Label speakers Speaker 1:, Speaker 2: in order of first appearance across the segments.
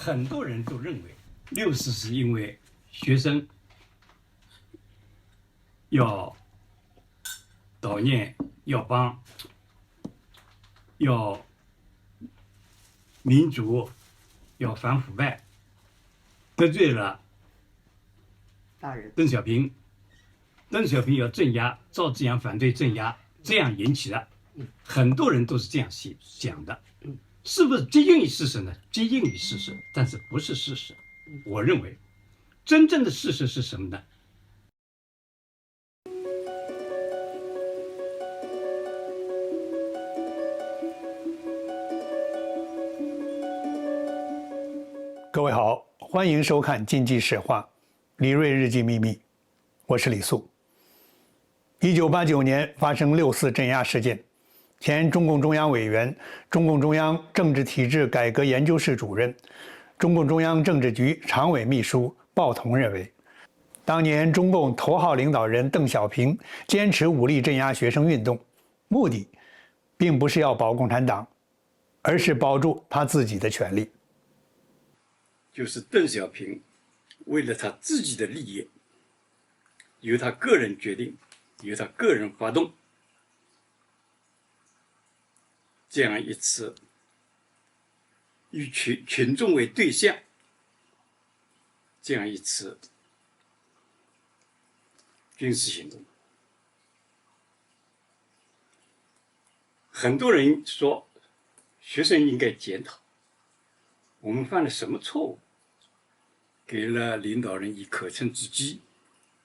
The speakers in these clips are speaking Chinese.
Speaker 1: 很多人都认为60是因为学生要悼念、要帮、要民主、要反腐败，得罪了
Speaker 2: 大人
Speaker 1: 邓小平，邓小平要镇压，赵紫阳反对镇压，这样引起的。很多人都是这样讲的，是不是接近于事实呢？接近于事实，但是不是事实。我认为，真正的事实是什么呢？
Speaker 3: 各位好，欢迎收看《经济史话》，李锐日记秘密，我是李素。1989年发生6·4镇压事件，前中共中央委员、中共中央政治体制改革研究室主任、中共中央政治局常委秘书鲍同认为，当年中共头号领导人邓小平坚持武力镇压学生运动，目的并不是要保共产党，而是保住他自己的权利。
Speaker 1: 就是邓小平为了他自己的利益，由他个人决定，由他个人发动，这样一次以群众为对象，这样一次军事行动。很多人说，学生应该检讨，我们犯了什么错误，给了领导人以可乘之机，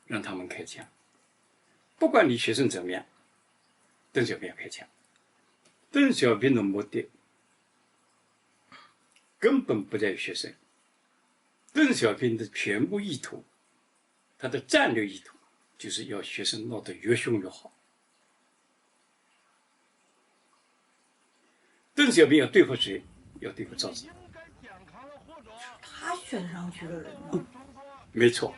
Speaker 1: 让他们开枪。不管你学生怎么样，邓小平要开枪。邓小平的目的根本不在于学生，邓小平的全部意图，他的战略意图，就是要学生闹得越凶越好。邓小平要对付谁？要对付赵紫阳。
Speaker 2: 他选上去的人呢？
Speaker 1: 没错。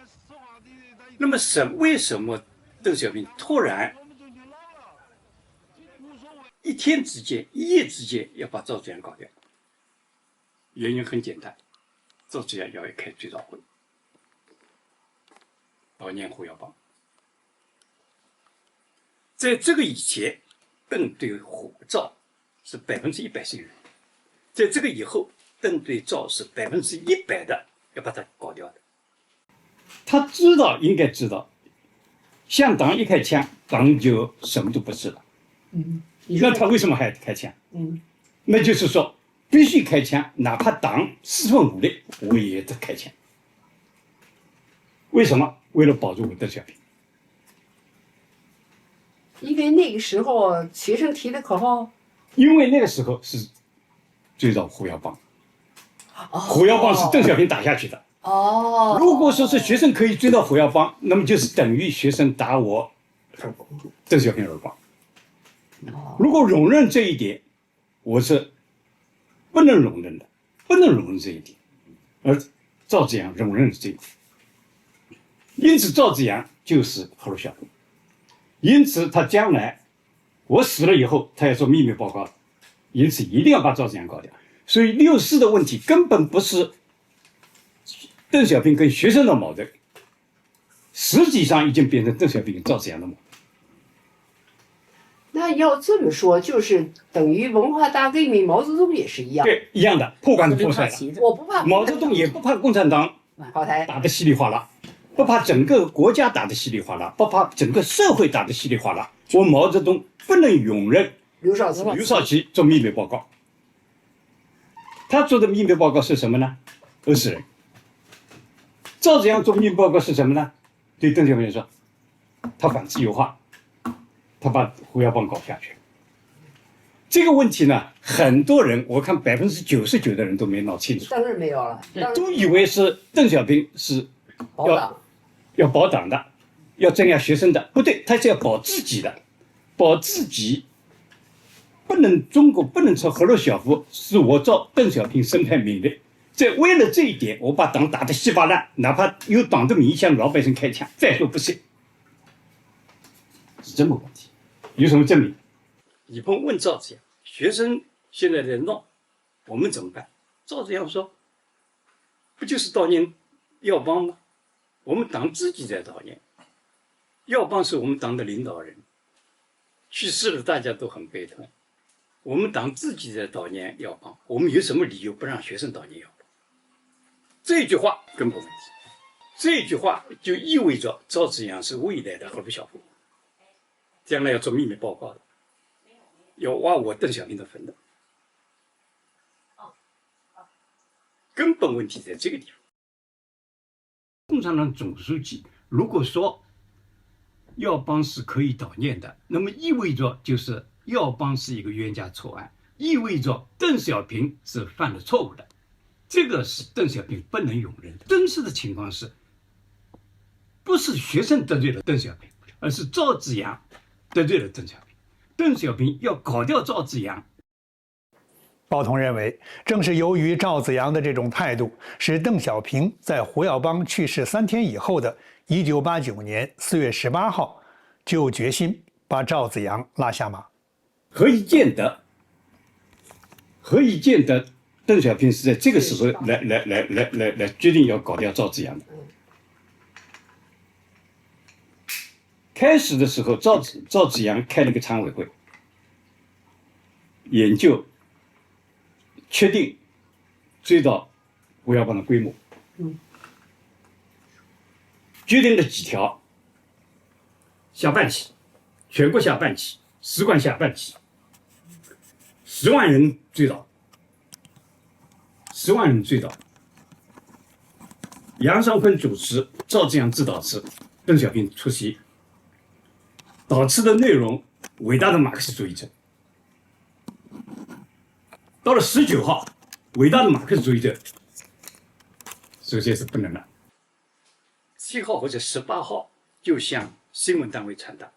Speaker 1: 那么为什么邓小平突然一天之间、一夜之间要把赵紫阳搞掉？原因很简单，赵紫阳要开追悼会，悼念胡耀邦。在这个以前，邓对赵是100%信任；在这个以后，邓对赵是100%的要把他搞掉的。他应该知道，向党一开枪，党就什么都不是了。那他为什么还开枪？那就是说必须开枪，哪怕党4分5裂，我也得开枪。为什么？为了保住邓小平。
Speaker 2: 因为那个时候学生提的口号，
Speaker 1: 因为那个时候是追悼胡耀邦，胡耀邦是邓小平打下去的。如果说是学生可以追到胡耀邦，那么就是等于学生打我邓小平耳光。如果容忍这一点，我是不能容忍的，不能容忍这一点。而赵紫阳容忍这一点，因此赵紫阳就是赫鲁晓夫。因此他将来我死了以后，他要做秘密报告，因此一定要把赵紫阳搞掉。所以6·4的问题根本不是邓小平跟学生的矛盾，实际上已经变成邓小平跟赵紫阳的矛盾。
Speaker 2: 那要这么说，就是等于文化大革命，毛泽东也是一样。
Speaker 1: 对，一样的，破罐子破摔了。
Speaker 2: 我不怕
Speaker 1: 毛泽东也不怕共产党
Speaker 2: 跑台
Speaker 1: 打得稀里哗啦，不怕整个国家打得稀里哗啦，不怕整个社会打得稀里哗啦。我毛泽东不能容忍
Speaker 2: 刘少奇
Speaker 1: 做秘密报告。他做的秘密报告是什么呢？饿死人。赵紫阳做秘密报告是什么呢？对邓小平说，他反自由化，他把胡耀邦搞下去。这个问题呢，很多人我看99%的人都没闹清楚，
Speaker 2: 当然没有了，
Speaker 1: 都以为是邓小平是要保党的，要镇压学生的。不对，他是要保自己的，保自己。中国不能说赫鲁晓夫是我照邓小平生派命令。为了这一点，我把党打得稀巴烂，哪怕有党的名义向老百姓开枪，再说不行。是这么个问题，有什么证明？李鹏问赵紫阳，学生现在在闹，我们怎么办？赵紫阳说，不就是悼念耀邦吗？我们党自己在悼念。耀邦是我们党的领导人，去世了，大家都很悲痛。我们党自己在悼念耀邦，我们有什么理由不让学生悼念耀邦？这句话根本问题。这句话就意味着赵紫阳是未来的赫鲁晓夫，将来要做秘密报告的，要挖我邓小平的坟的。根本问题在这个地方。共产党总书记如果说耀邦是可以悼念的，那么意味着就是耀邦是一个冤假错案，意味着邓小平是犯了错误的，这个是邓小平不能容忍的。真实的情况是，不是学生得罪了邓小平，而是赵紫阳得罪了邓小平。邓小平要搞掉赵紫阳。
Speaker 3: 鲍同认为，正是由于赵紫阳的这种态度，使邓小平在胡耀邦去世3天以后的1989年4月18号，就决心把赵紫阳拉下马。
Speaker 1: 何以见得邓小平是在这个时候来决定要搞掉赵紫阳的？开始的时候，赵紫阳开了个常委会，研究确定追悼胡耀邦的规模，决定了几条：下半旗，全国下半旗，使馆下半旗，10万人追悼，10万人追悼。杨尚昆主持，赵紫阳致悼词，邓小平出席。悼词的内容，伟大的马克思主义者。到了19号，伟大的马克思主义者首先是不能了。7号或者18号就向新闻单位传达，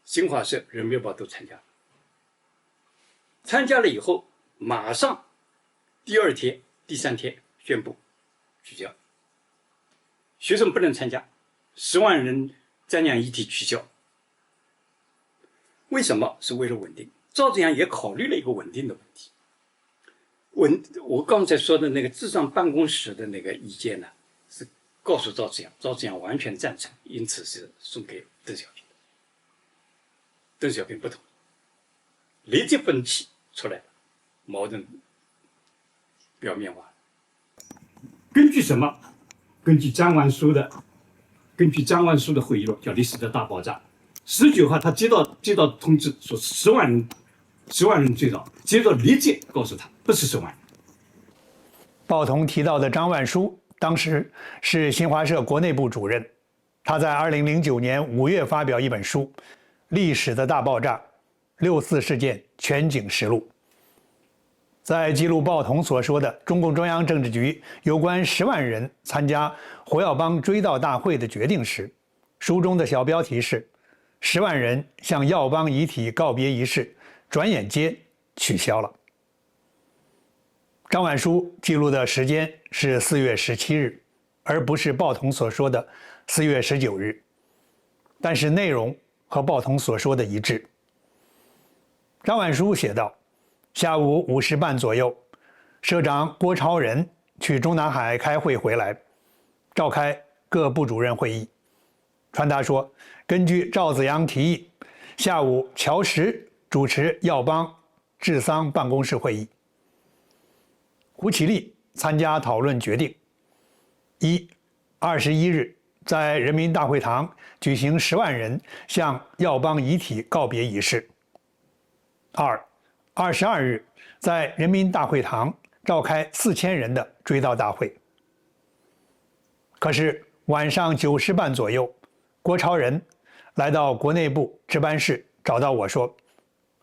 Speaker 1: 新华社、人民日报都参加了。参加了以后，马上第2天、第3天宣布取消，学生不能参加，10万人瞻仰遗体取消。为什么？是为了稳定。赵紫阳也考虑了一个稳定的问题。我刚才说的那个智障办公室的那个意见呢，是告诉赵紫阳，赵紫阳完全赞成，因此是送给邓小平的。邓小平不同意，立即分歧出来了，矛盾表面化。根据什么？根据张万书的会议录，叫历史的大爆炸。19号他接到通知说10万人追悼，接着立即告诉他不是10万人。
Speaker 3: 鲍同提到的张万书当时是新华社国内部主任，他在2009年5月发表一本书《历史的大爆炸：64事件全景实录》。在记录鲍同所说的中共中央政治局有关10万人参加胡耀邦追悼大会的决定时，书中的小标题是10万人向耀邦遗体告别仪式转眼间取消了。张万书记录的时间是4月17日，而不是鲍同所说的4月19日，但是内容和鲍同所说的一致。张万书写道，下午5时半左右，社长郭超仁去中南海开会回来，召开各部主任会议。传达说，根据赵紫阳提议，下午乔石主持耀邦治丧办公室会议。胡启立参加讨论决定：21日在人民大会堂举行10万人向耀邦遗体告别仪式；22日在人民大会堂召开4000人的追悼大会。可是晚上9时半左右，郭超仁来到国内部值班室找到我说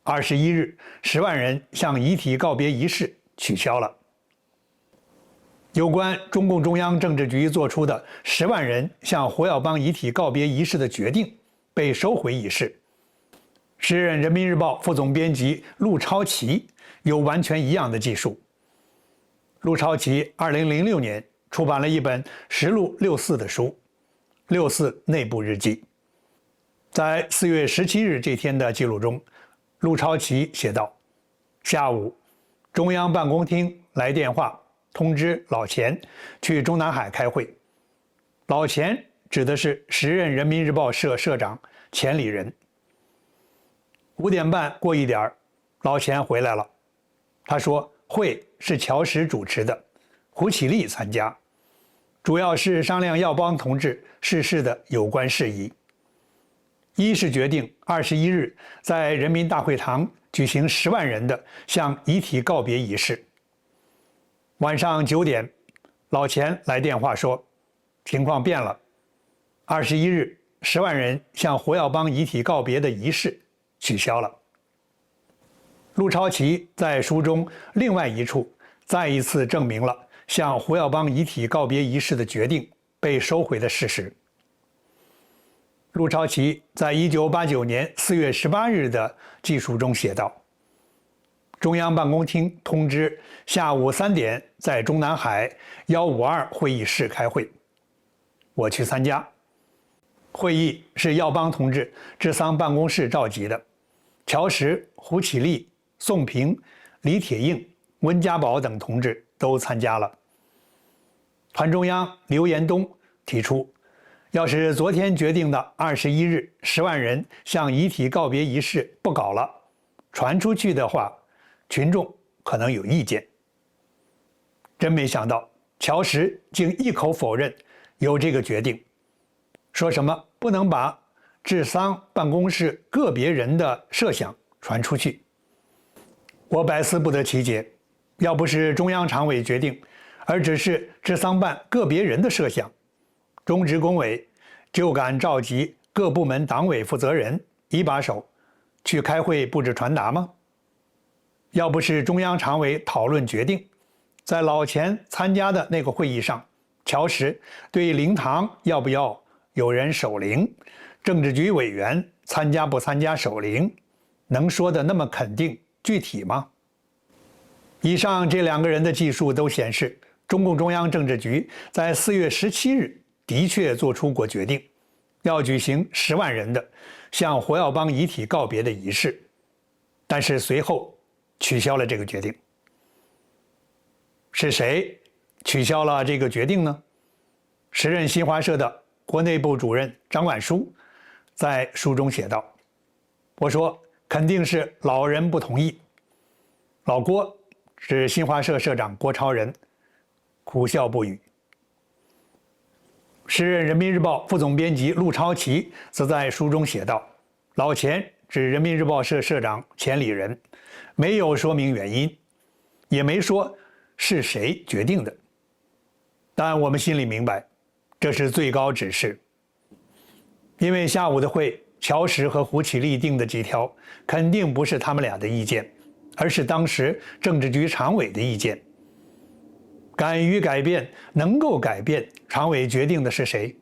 Speaker 3: ，21日10万人向遗体告别仪式取消了。有关中共中央政治局作出的10万人向胡耀邦遗体告别仪式的决定被收回一事，时任人民日报副总编辑陆超奇有完全一样的记述。陆超奇2006年出版了一本实录64的书《64内部日记》。在4月17日这天的记录中，陆超奇写道：下午，中央办公厅来电话，通知老钱去中南海开会。老钱指的是时任人民日报社社长钱理仁。5点半过一点，老钱回来了。他说会是乔石主持的，胡启立参加，主要是商量耀邦同志逝世的有关事宜。一是决定21日在人民大会堂举行10万人的向遗体告别仪式。晚上9点，老钱来电话说，情况变了，21日10万人向胡耀邦遗体告别的仪式取消了。陆超奇在书中另外一处再一次证明了向胡耀邦遗体告别仪式的决定被收回的事实。陆超奇在1989年4月18日的记述中写道：中央办公厅通知下午3点在中南海152会议室开会，我去参加。会议是耀邦同志治丧办公室召集的，乔石、胡启立、宋平、李铁映、温家宝等同志都参加了。团中央刘延东提出，要是昨天决定的21日10万人向遗体告别仪式不搞了，传出去的话，群众可能有意见。真没想到，乔石竟一口否认有这个决定，说什么不能把治丧办公室个别人的设想传出去。我百思不得其解，要不是中央常委决定，而只是治丧办个别人的设想，中执工委就敢召集各部门党委负责人一把手去开会布置传达吗？要不是中央常委讨论决定，在老钱参加的那个会议上，乔石对灵堂要不要有人守灵，政治局委员参加不参加守灵，能说的那么肯定具体吗？以上这2个人的记述都显示，中共中央政治局在4月17日的确做出过决定，要举行10万人的向胡耀邦遗体告别的仪式，但是随后取消了这个决定。是谁取消了这个决定呢？时任新华社的国内部主任张婉书在书中写道：我说肯定是老人不同意。老郭指新华社社长郭超仁，苦笑不语。时任人民日报副总编辑陆超奇则在书中写道：老钱指人民日报社社长钱理仁，没有说明原因，也没说是谁决定的，但我们心里明白，这是最高指示。因为下午的会，乔石和胡启立定的几条肯定不是他们俩的意见，而是当时政治局常委的意见。敢于改变、能够改变常委决定的是谁？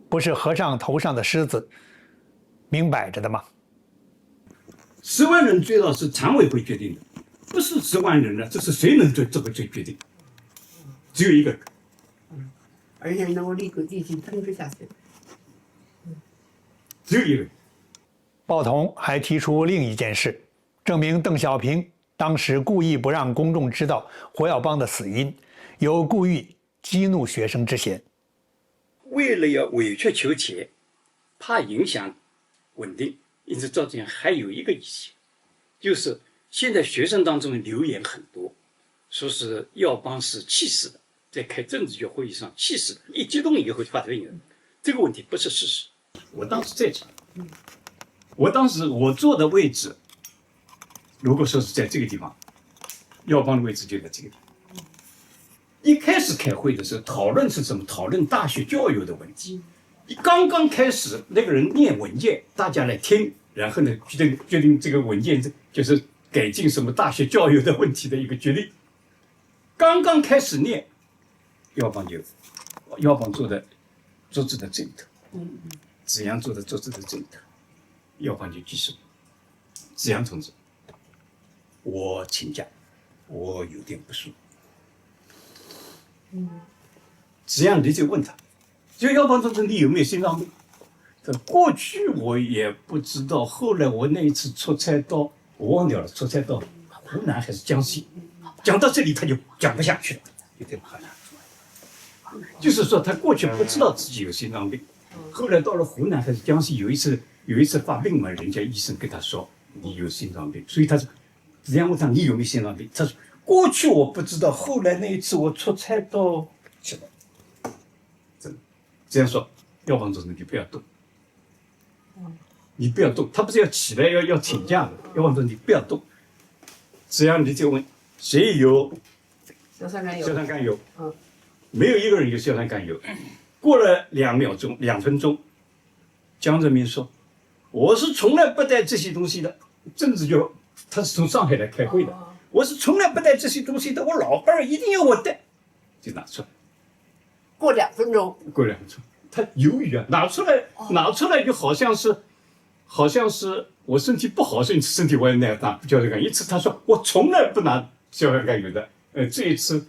Speaker 3: 不是和尚头上的虱子，明摆着的吗
Speaker 1: ？10万人最少是常委会决定的，不是10万人了，这是谁能做这个决定？只有一个。
Speaker 2: 而且能够立刻进行通知下去。
Speaker 1: 只有一个。
Speaker 3: 鲍同还提出另一件事，证明邓小平当时故意不让公众知道胡耀邦的死因，有故意激怒学生之嫌。
Speaker 1: 为了要委曲求全，怕影响稳定，因此赵建还有一个意见，就是现在学生当中流言很多，说是耀邦是气死的，在开政治局会议上气死的，一激动以后就发推人。这个问题不是事实。我当时在场，我坐的位置，如果说是在这个地方，耀邦的位置就在这个地方。一开始开会的时候，讨论是什么？讨论大学教育的问题。刚刚开始，那个人念文件，大家来听，然后呢，决定这个文件就是改进什么大学教育的问题的一个决定。刚刚开始念，耀邦坐在桌子的这一头，子阳坐在桌子的这一头，耀邦就举手：“子阳同志，我请假，我有点不舒服。”子阳你就问他，就耀邦同志，你有没有心脏病？过去我也不知道，后来我那一次出差到，我忘掉了，出差到湖南还是江西，讲到这里他就讲不下去了。就在河南出来。就是说，他过去不知道自己有心脏病，后来到了湖南还是江西，有一次发病嘛，人家医生跟他说你有心脏病，所以他说，子阳问他你有没有心脏病？他说过去我不知道，后来那一次我出差到知道，真的这样说，药房主任你不要动，你不要动，他不是要起来要请假的，药房主任你不要动，只要你就问谁有
Speaker 2: 硝酸甘油，
Speaker 1: 硝酸甘油，没有一个人有硝酸甘油。过了2分钟，江泽民说：“我是从来不带这些东西的。”政治就他是从上海来开会的，我是从来不带这些东西的，我老伴儿一定要我带，就拿出来。
Speaker 2: 过2分钟，
Speaker 1: 过2分钟，他犹豫啊，拿出来就好像是我身体不好，所以身体我也拿硝酸甘油。一次他说我从来不拿硝酸甘油的，这一次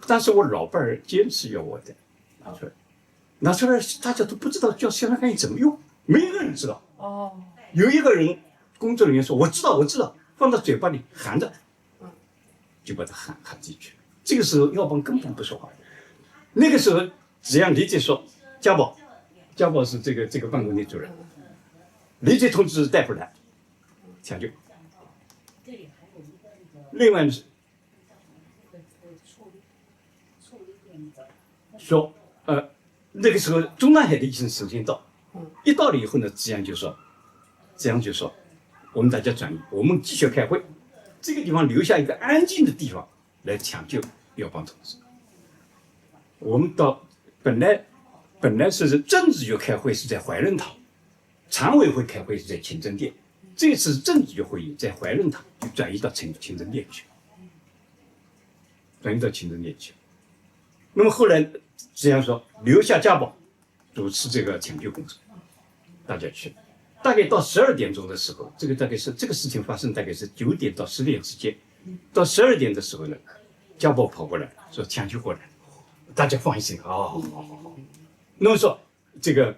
Speaker 1: 但是我老伴儿坚持要我带，拿出来，大家都不知道叫硝酸甘油怎么用，没一个人知道。有一个人工作人员说我知道，放到嘴巴里含着，就把它含进去。这个时候药房根本不说话。那个时候只要李姐说家宝是这个办公室主任，李姐通知大夫来抢救。另外是说那个时候中南海的医生首先到，一到了以后呢，子阳就说我们大家转移，我们继续开会，这个地方留下一个安静的地方来抢救药帮同志。我们到本来是政治局开会是在怀仁堂，常委会开会是在勤政殿，这次政治局会议在怀仁堂，就转移到勤政殿去，那么后来这样说，留下家宝主持这个抢救工作，大家去。大概到12点钟的时候，这个事情发生大概是9点到10点之间。到12点的时候呢，家宝跑过来说抢救过来，大家放一声好。那么说这个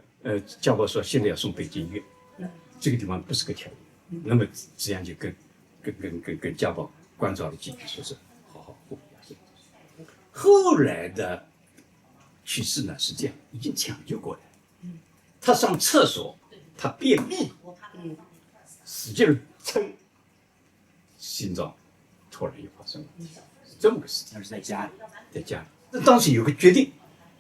Speaker 1: 家宝说现在要送北京医院，这个地方不是个条件。那么这样就跟家宝关照了几句，说是好护理。后来的去世呢是这样，已经抢救过来，他上厕所，他便秘，使劲撑，心脏突然又发生问题，是这么个事情。
Speaker 4: 那是在家里，
Speaker 1: 那当时有个决定，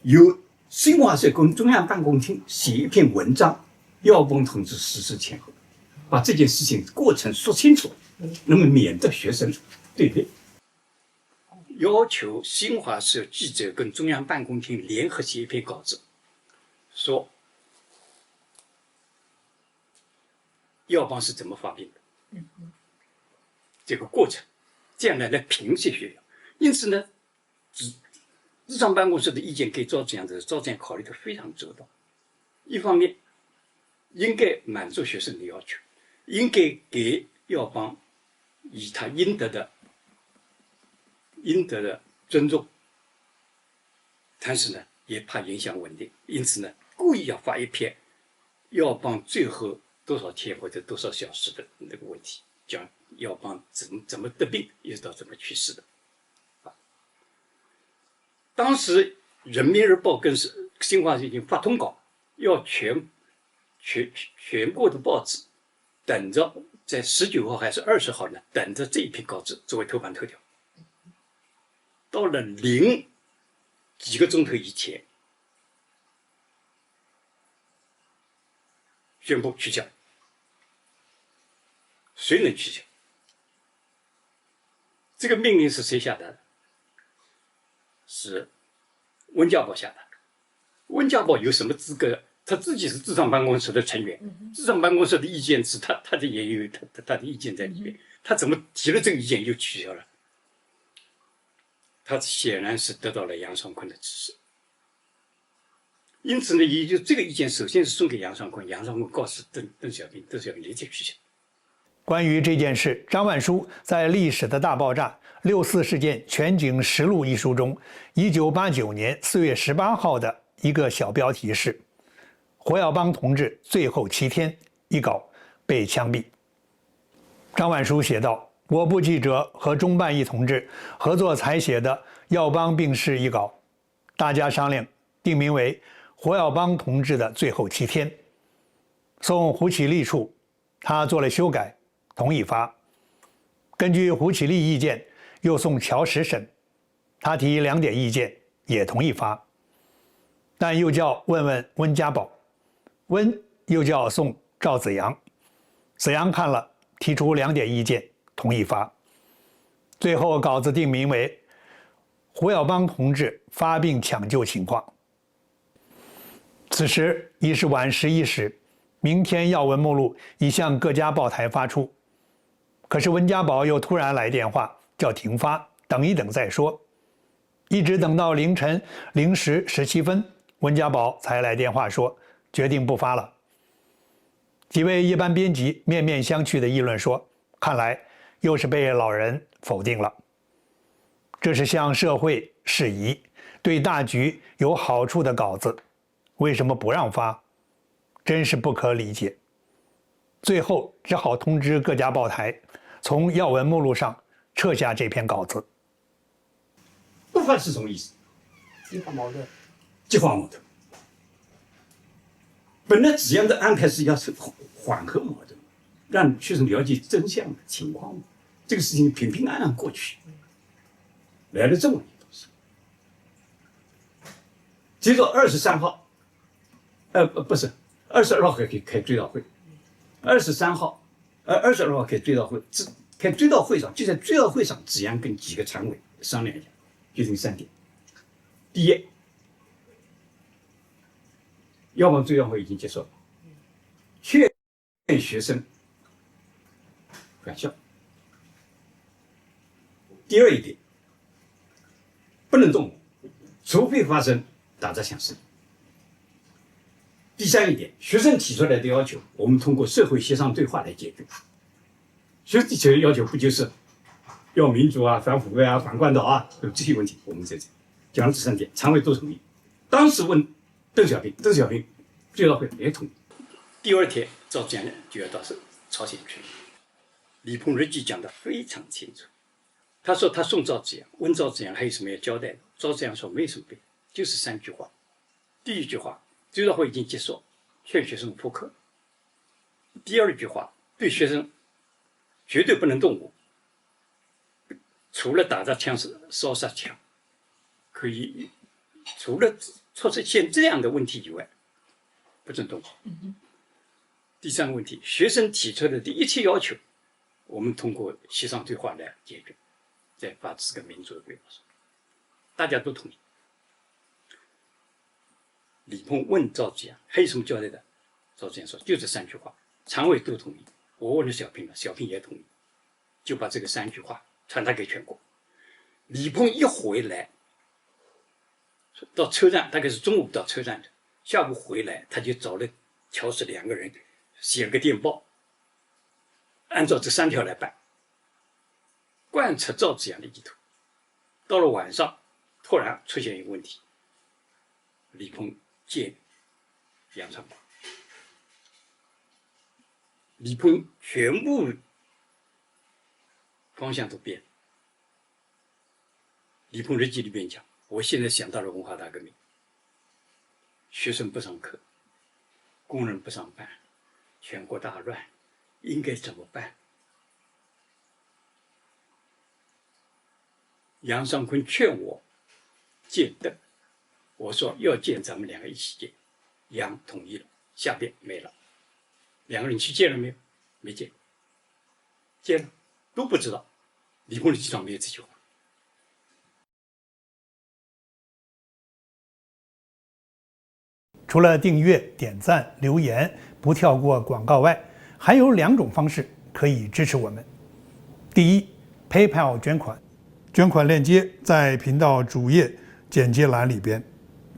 Speaker 1: 由新华社跟中央办公厅写一篇文章，药帮同志逝世前后，把这件事情过程说清楚，那么免得学生对立。要求新华社记者跟中央办公厅联合写一篇稿子，说药帮是怎么发病的，这个过程，这样来评析学校。因此呢，日常办公室的意见给赵子阳考虑得非常周到。一方面，应该满足学生的要求，应该给药帮以他应得的尊重，但是呢，也怕影响稳定，因此呢，故意要发一篇药帮最后多少天或者多少小时的那个问题，讲药帮怎么得病，一直到怎么去世的。当时《人民日报》跟新华社已经发通稿，要全国的报纸等着在19号还是20号呢，等着这一篇稿子作为头版头条。到了0几个钟头以前，宣布取消。谁能取消？这个命令是谁下达的？是温家宝下达的。温家宝有什么资格？他自己是治障办公室的成员，治障办公室的意见是他的也有他的意见在里面，他怎么提了这个意见又取消了？他显然是得到了杨尚昆的支持，因此呢，也就这个意见首先是送给杨尚昆，杨尚昆告诉邓小平立即取消。
Speaker 3: 关于这件事，张万书在《历史的大爆炸：64事件全景实录》一书中，1989年4月18号的一个小标题是“胡耀邦同志最后7天”一稿被枪毙。张万书写道：“我部记者和中办一同志合作采写的《耀邦病逝》一稿，大家商量定名为《胡耀邦同志的最后7天》，送胡启立处，他做了修改，同意发。根据胡启立意见，又送乔石审，他提2点意见，也同意发。但又叫问问温家宝，温又叫送赵子阳，子阳看了，提出2点意见，同意发。最后稿子定名为胡耀邦同志发病抢救情况。此时已是晚11时，明天要闻目录已向各家报台发出。可是温家宝又突然来电话，叫停发，等一等再说。一直等到凌晨0时17分，温家宝才来电话说决定不发了。几位一般编辑面面相觑地议论说，看来又是被老人否定了。这是向社会示意，对大局有好处的稿子，为什么不让发？真是不可理解。最后只好通知各家报台，从要闻目录上撤下这篇稿子。
Speaker 1: 不发是什么意思？
Speaker 2: 激化矛盾。
Speaker 1: 激化矛盾。本来这样的安排是要缓和矛盾，让学生了解真相的情况，这个事情平平安安过去。来了这么一东西，接着23号，不是22号可以开追悼会，22号开追悼会，开追悼会上，就在追悼会上，子阳跟几个常委商量一下，决定3点。第一，要么追悼会已经结束了，劝学生返校。第二一点，不能动武，除非发生打砸抢事。第三一点，学生提出来的要求，我们通过社会协商对话来解决。学生提出的要求不就是要民主啊、反腐败啊、反官倒啊，这些问题，我们在这讲了这3点，常委都同意。当时问邓小平追悼会也同意。第2天，赵子阳就要到朝鲜去。李鹏日记讲得非常清楚，他说他送赵子阳，问赵子阳还有什么要交代的，赵子阳说没什么变，就是3句话。第1句话，追悼会已经结束，劝学生复课。第2句话，对学生绝对不能动武，除了打砸抢烧杀抢，可以除了出现这样的问题以外，不准动武。第3个问题，学生提出的一切要求，我们通过协商对话来解决，在法治跟民主的规划上，大家都同意。李鹏问赵子阳还有什么交代的？赵子阳说就这3句话，常委都同意。我问了小平了，小平也同意，就把这个3句话传达给全国。李鹏一回来，到车站，大概是中午到车站的，下午回来他就找了乔石2个人，写了个电报，按照这3条来办，贯彻赵子阳的意图。到了晚上，突然出现一个问题，李鹏见杨长广，李鹏全部方向都变了。李鹏日记里面讲，我现在想到了文化大革命，学生不上课，工人不上班，全国大乱，应该怎么办？杨尚昆劝我见邓，我说要见咱们2个一起见，杨同意了，下边没了。2个人去见了没有？没见。见了都不知道，李鹏日记上没有这句话。
Speaker 3: 除了订阅、点赞、留言，不跳过广告外，还有2种方式可以支持我们。第一 ，PayPal 捐款，捐款链接在频道主页简介栏里边，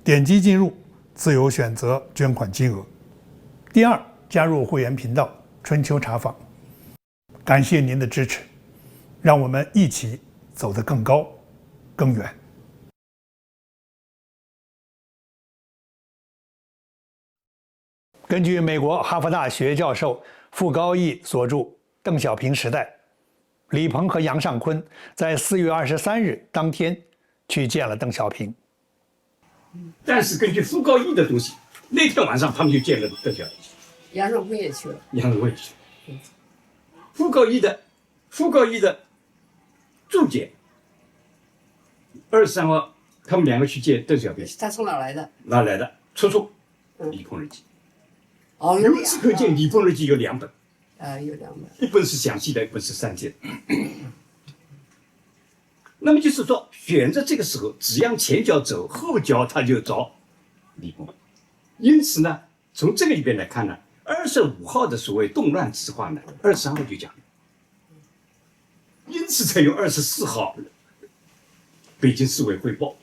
Speaker 3: 点击进入，自由选择捐款金额。第二，加入会员频道春秋茶坊，感谢您的支持，让我们一起走得更高、更远。根据美国哈佛大学教授傅高义所著《邓小平时代》李鹏和杨尚昆在4月23日当天去见了邓小平。
Speaker 1: 但是根据傅高义的东西，那天晚上他们就见了邓小平，
Speaker 2: 杨尚昆也去了，
Speaker 1: 杨尚昆也去了。傅高义的注解，23号他们两个去见邓小平，
Speaker 2: 他从哪来的？
Speaker 1: 哪来的？出处李鹏日记。
Speaker 2: 哦，
Speaker 1: 由此可见，李鹏日记有2本，
Speaker 2: 有2本，
Speaker 1: 一本是详细的，一本是删节的。那么就是说，选择这个时候，只让前脚走，后脚他就找李鹏。因此呢，从这个里边来看呢，25号的所谓动乱之话呢，23号就讲了，因此才有24号北京市委汇报，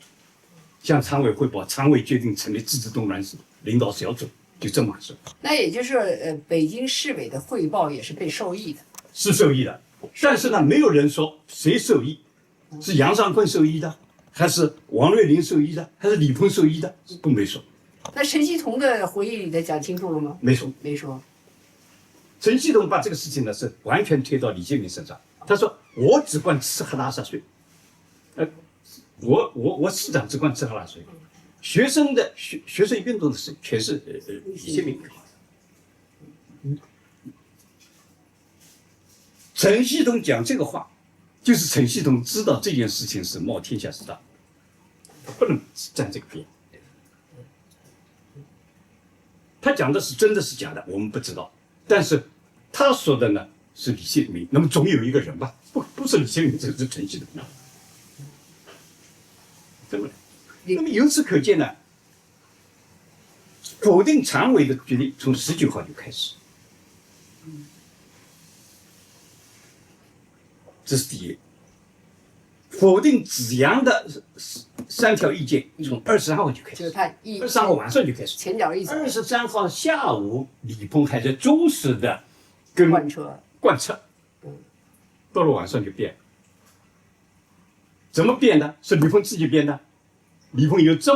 Speaker 1: 向常委汇报，常委决定成立自治动乱领导小组，就这么说。
Speaker 2: 那也就是北京市委的汇报也是被受益的，
Speaker 1: 是受益的，但是呢，没有人说谁受益，是杨尚昆受益的，还是王瑞麟受益的，还是李鹏受益的，都没说。
Speaker 2: 那陈锡同的回忆里头讲清楚了吗？
Speaker 1: 没说。
Speaker 2: 没说。
Speaker 1: 陈锡同把这个事情呢是完全推到李建民身上，他说我只管吃喝拉撒睡，我市长只管吃喝拉撒睡，学生运动的事全是李建民。陈锡同讲这个话，就是陈锡同知道这件事情是冒天下之大，不能站这个边。他讲的是真的是假的，我们不知道。但是他说的呢是李建民，那么总有一个人吧，不是李建民，这是陈锡同。这么来，那么由此可见呢，否定常委的决定从19号就开始，这是第一。否定子阳的3条意见从23号就开始，
Speaker 2: 就是他
Speaker 1: 23号晚上就开始，
Speaker 2: 前脚一走
Speaker 1: 23号下午，李鹏还在忠实的跟贯彻，到了晚上就变了。怎么变的？是李鹏自己变的。李鹏有自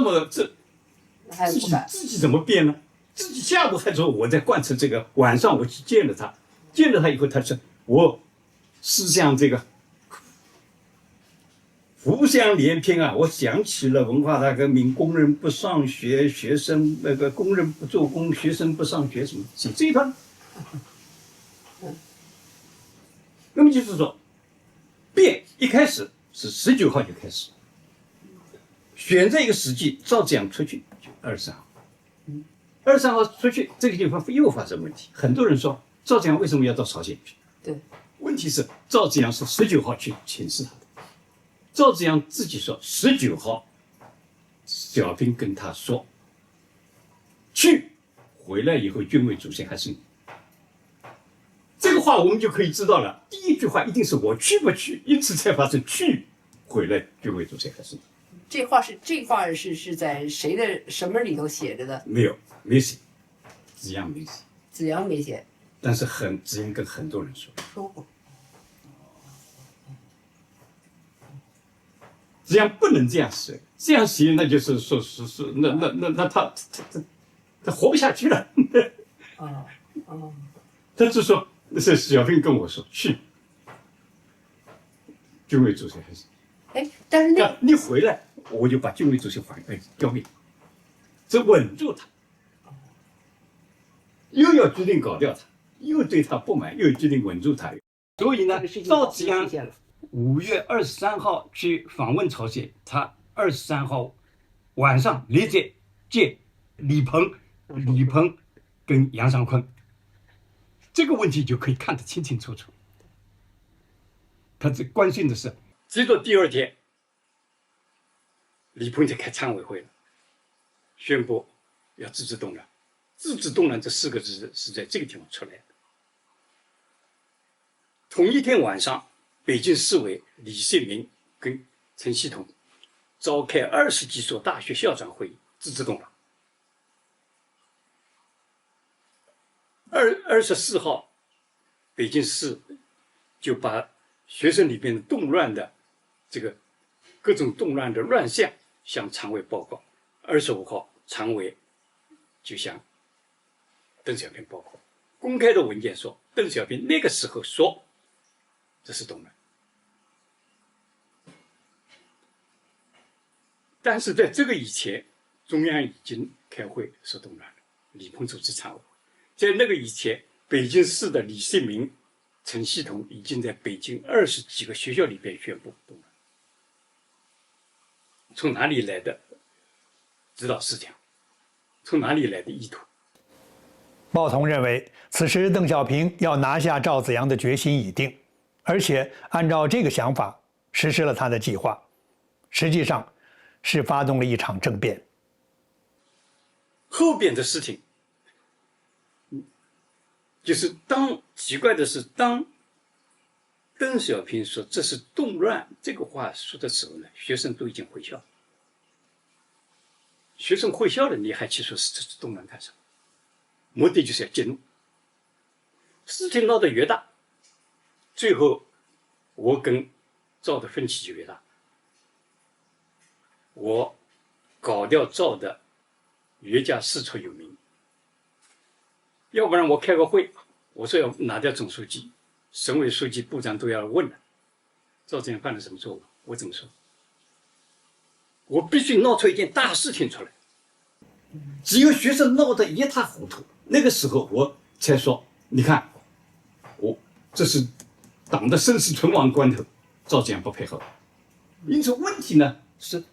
Speaker 1: 己怎么变呢？自己下午还说我在贯彻这个，晚上我去见了他，见了他以后，他说我思想这个浮想联翩啊，我想起了文化大革命，工人不上学，学生工人不做工，学生不上学，什么写这一段。那么就是说，变一开始是19号就开始，选择一个时机，照这样出去就23号。23号出去，这个地方又发生问题。很多人说赵子阳为什么要到朝鲜去？
Speaker 2: 对，
Speaker 1: 问题是赵子阳是19号去请示他的。赵子阳自己说，19号，小平跟他说，去，回来以后军委主席还是你。这个话我们就可以知道了，第一句话一定是我去不去，因此才发生去，回来军委主席还是你。
Speaker 2: 这话是在谁的什么里头写着的？
Speaker 1: 没写，子阳没写。
Speaker 2: 子阳没写，
Speaker 1: 但是子阳跟很多人说
Speaker 2: 过。
Speaker 1: 这样不能这样写，这样写那就是说那他活不下去了。他就说那是小平跟我说去，军委主席还是。
Speaker 2: 但是
Speaker 1: 你回来，我就把军委主席交给你，这稳住他，又要决定搞掉他，又对他不满，又决定稳住他。所以呢，赵紫阳5月23号去访问朝鲜，他23号晚上连接见李鹏跟杨尚昆，这个问题就可以看得清清楚楚。他最关心的是，直到第2天，李鹏就开常委会了，宣布要自治动乱。自治动乱这4个字是在这个地方出来的。同一天晚上，北京市委李宪民跟陈锡同召开20几所大学校长会议，自治动乱。24号，北京市就把学生里边的动乱的这个各种动乱的乱象向常委报告。25号，常委就向邓小平报告。公开的文件说，邓小平那个时候说这是动乱，但是在这个以前，中央已经开会说动乱了，李鹏组织常委会。在那个以前，北京市的李世民、陈锡同已经在北京20几个学校里边宣布动乱。从哪里来的指导思想？从哪里来的意图？
Speaker 3: 鲍同认为，此时邓小平要拿下赵紫阳的决心已定，而且按照这个想法实施了他的计划，实际上是发动了一场政变。
Speaker 1: 后边的事情，就是奇怪的是，当邓小平说这是动乱这个话说的时候呢，学生都已经会笑了。学生会笑了，你还去说这是动乱干什么？目的就是要激怒。事情闹得越大，最后我跟赵的分歧就越大。我搞掉赵的岳家四处有名，要不然我开个会，我说要拿掉总书记、省委书记、部长都要问了，赵紫阳犯了什么错误？我怎么说？我必须闹出一件大事情出来。只有学生闹得一塌糊涂，那个时候我才说，你看，这是党的生死存亡关头，赵紫阳不配合。因此问题呢是，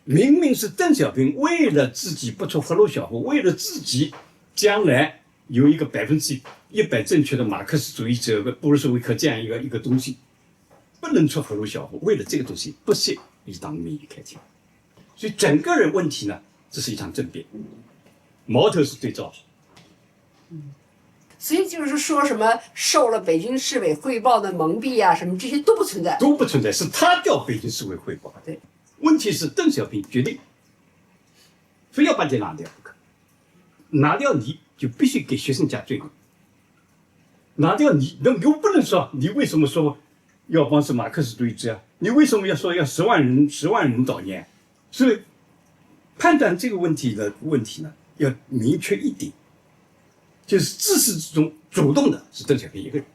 Speaker 1: 明明是邓小平为了自己不出赫鲁晓夫，为了自己将来有一个100%正确的马克思主义者、布尔什维克这样一个东西，不能出赫鲁晓夫，为了这个东西不惜以党的名义开枪。所以整个人问题呢，这是一场政变，矛头是对赵。
Speaker 2: 所以就是说什么受了北京市委汇报的蒙蔽啊，什么这些都不存在，
Speaker 1: 都不存在，是他调北京市委汇报。
Speaker 2: 对，
Speaker 1: 问题是邓小平决定，非要把这拿掉不可，拿掉你就必须给学生加罪名，拿掉你又不能说你为什么说耀邦是马克思主义者啊？你为什么要说要10万人悼念？所以判断这个问题呢，要明确一点，就是自始至终主动的是邓小平一个人，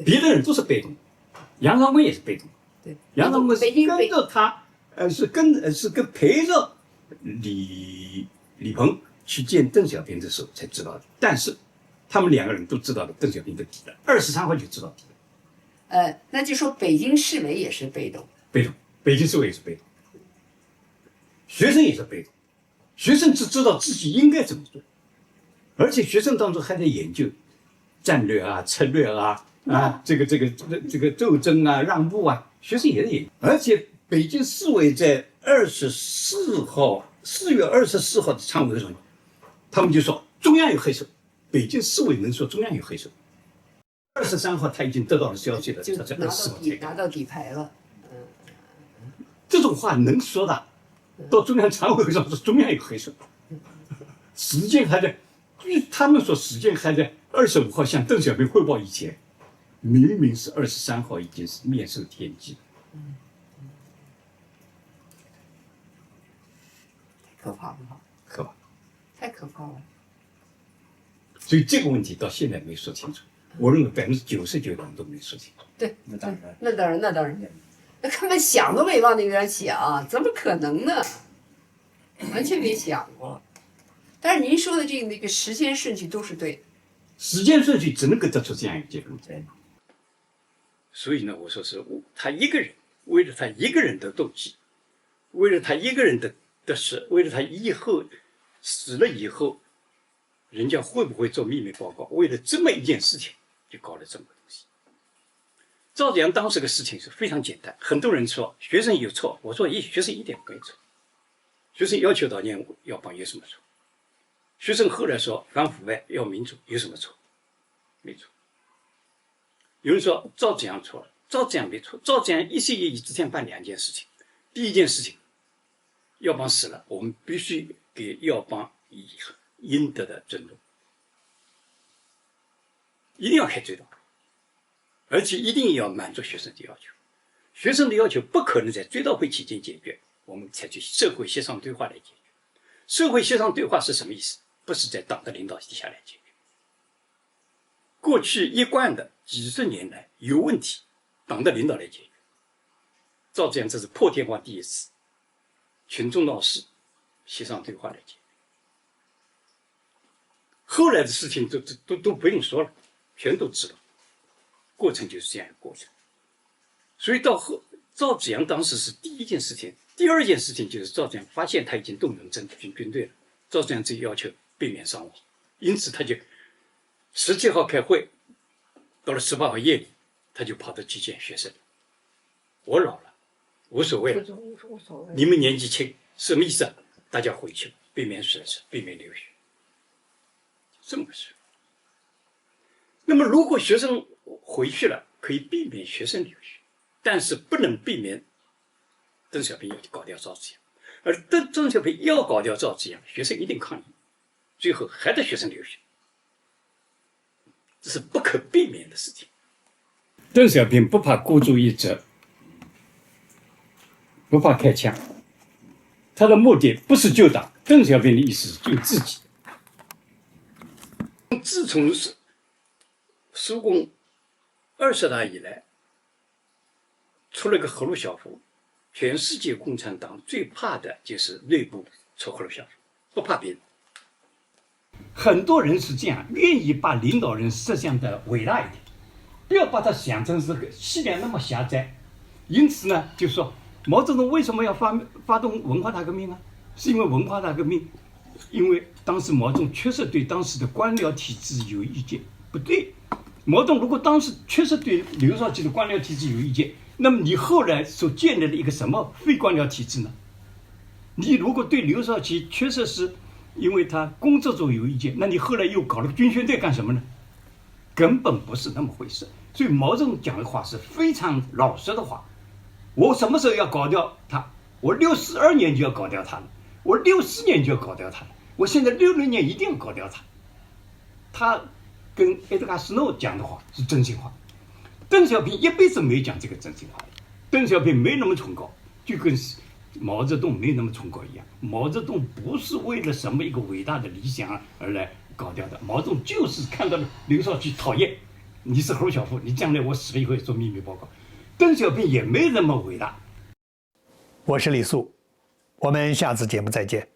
Speaker 1: 别的人都是被动，杨长昆也是被动，
Speaker 2: 对，
Speaker 1: 杨长昆是跟着他，是跟陪着李鹏去见邓小平的时候才知道的，但是他们2个人都知道了邓小平的底了，23号就知道底了。
Speaker 2: 那就说北京市委也是被动，
Speaker 1: 北京市委也是被动，学生也是被动，学生只知道自己应该怎么做，而且学生当中还在研究战略啊、策略啊、这个斗争啊、让步啊，学生也在研究。而且北京市委在4月24号的常委会上，他们就说中央有黑手，北京市委能说中央有黑手。23号他已经得到了消息了，
Speaker 2: 就
Speaker 1: 他在24号才
Speaker 2: 拿到底牌了。
Speaker 1: 这种话能说的，到中央常委会上说中央有黑手，时间还在，据他们说时间还在25号向邓小平汇报以前，明明是23号已经是面授天机了。
Speaker 2: 太可怕了，
Speaker 1: 可怕，
Speaker 2: 太可怕了。
Speaker 1: 所以这个问题到现在没说清楚，我认为99%的人都没说清楚。
Speaker 2: 对，
Speaker 1: 那当然，
Speaker 2: 那当然，那根本想都没往那边想，怎么可能呢？完全没想过。但是您说的那个时间顺序都是对的，
Speaker 1: 时间顺序只能够得出这样一个结论。
Speaker 2: 对。
Speaker 1: 所以呢，我说是他一个人，为了他一个人的动机，为了他一个人的事，为了他以后死了以后，人家会不会做秘密报告？为了这么一件事情，就搞了这么个东西。赵紫阳当时的事情是非常简单，很多人说学生有错，我说学生一点没错，学生要求悼念耀邦有什么错？学生后来说反腐败要民主有什么错？没错。有人说赵紫阳错了，赵紫阳没错，赵紫阳一心一意只想办2件事情。第一件事情，耀邦死了，我们必须给耀邦以应得的尊重，一定要开追悼会，而且一定要满足学生的要求。学生的要求不可能在追悼会期间解决，我们采取社会协商对话来解决。社会协商对话是什么意思？不是在党的领导底下来解决。过去一贯的几十年来有问题，党的领导来解决。赵紫阳这是破天荒第一次，群众闹事，协商对话来解决。后来的事情都不用说了，全都知道，过程就是这样一个过程。所以到后，赵紫阳当时是第一件事情，第二件事情就是赵紫阳发现他已经动员军队了，赵紫阳就要求避免伤亡，因此他就17号开会，到了18号夜里，他就跑到去见学生。我老了，无所谓了，你们年纪轻，什么意思啊？大家回去，避免损失，避免流血，这么个事。那么，如果学生回去了，可以避免学生流血，但是不能避免邓小平要搞掉赵紫阳，而邓小平要搞掉赵紫阳，学生一定抗议，最后还得学生流血，这是不可避免的事情。邓小平不怕孤注一掷，不怕开枪，他的目的不是救党，邓小平的意思是救自己。自从苏共20大以来，出了个赫鲁晓夫，全世界共产党最怕的就是内部出赫鲁晓夫，不怕别人。很多人是这样，愿意把领导人设想的伟大一点，不要把它想成是个气量那么狭窄。因此呢，就说毛泽东为什么要发动文化大革命啊？是因为文化大革命，因为当时毛泽东确实对当时的官僚体制有意见，不对。毛泽东如果当时确实对刘少奇的官僚体制有意见，那么你后来所建立了一个什么非官僚体制呢？你如果对刘少奇确实是因为他工作中有意见，那你后来又搞了个军宣队干什么呢？根本不是那么回事。所以毛泽东讲的话是非常老实的话。我什么时候要搞掉他？我62年就要搞掉他了，我64年就要搞掉他了，我现在66年一定要搞掉他。他跟埃德加·斯诺讲的话是真心话，邓小平一辈子没讲这个真心话。邓小平没那么崇高，就跟毛泽东没那么崇高一样。毛泽东不是为了什么一个伟大的理想而来搞掉的，毛泽东就是看到了刘少奇讨厌，你是赫鲁晓夫，你将来我死了以后做秘密报告。邓小平也没那么伟大。
Speaker 3: 我是李素，我们下次节目再见。